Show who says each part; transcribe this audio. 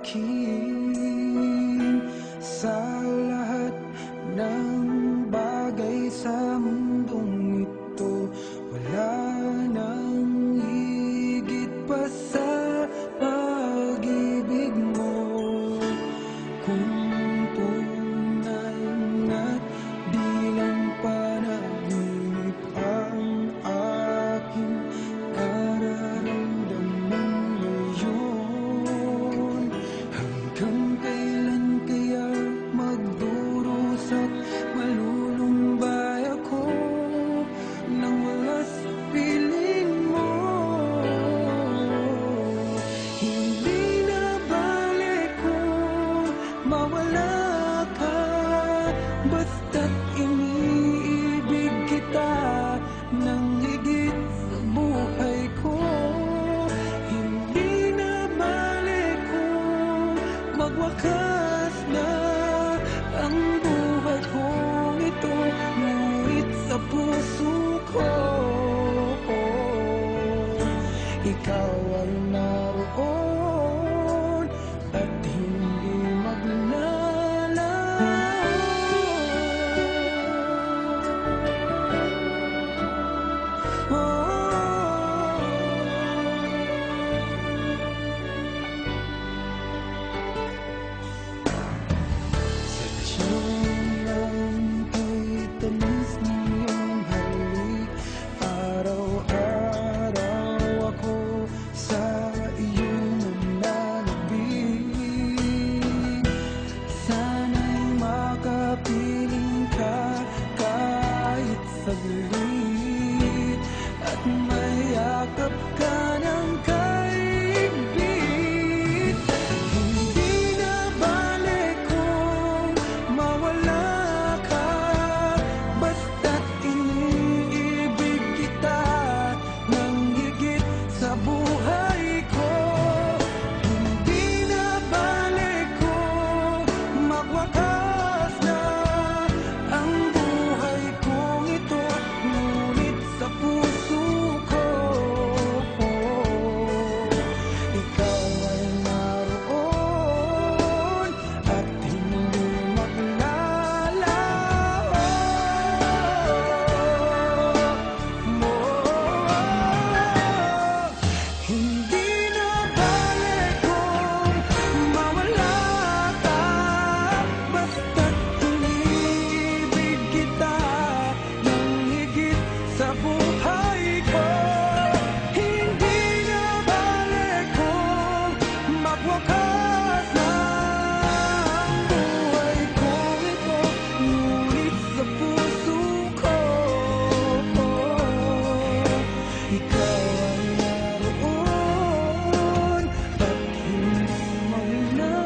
Speaker 1: akin sa lahat ng bagay sa mundong ito. Wala nang higit pa sa pag-ibig mo. Kung tunay na't di lang panaginip ang aking nararamdaman ngayon, hanggang kailan kaya magdurusa't malulumbay ako nang wala sa piling mo? Hindi na balik kung mawala ka, basta't iniibig kita ng higit sa buhay ko. Hindi na balik kung magwakas na ang buhay kong ito, ngunit sa puso ko ikaw ay naroon at hindi maglalaho. Sadyang lang ko'y tamis ng iyong halik. Araw-araw ako sa iyong nananabik. Sana'y makapiling ka kahit saglit, at mayakap ka ng kaibig. Hindi na balik kung mawala ka, basta't iniibig kita ng higit sa buhay ko. Hindi na balik kung magwakas na ang buhay kong ito, ngunit sa puso ko ikaw ay naroon at hindi maglalaho mo. Hindi na balik kung mawala ka, basta't iniibig kita ng higit sa buhay ko. Hindi na balik kung magwakas na ang buhay kong ito, ngunit sa puso ko ikaw ay naroon at hindi maglalaho.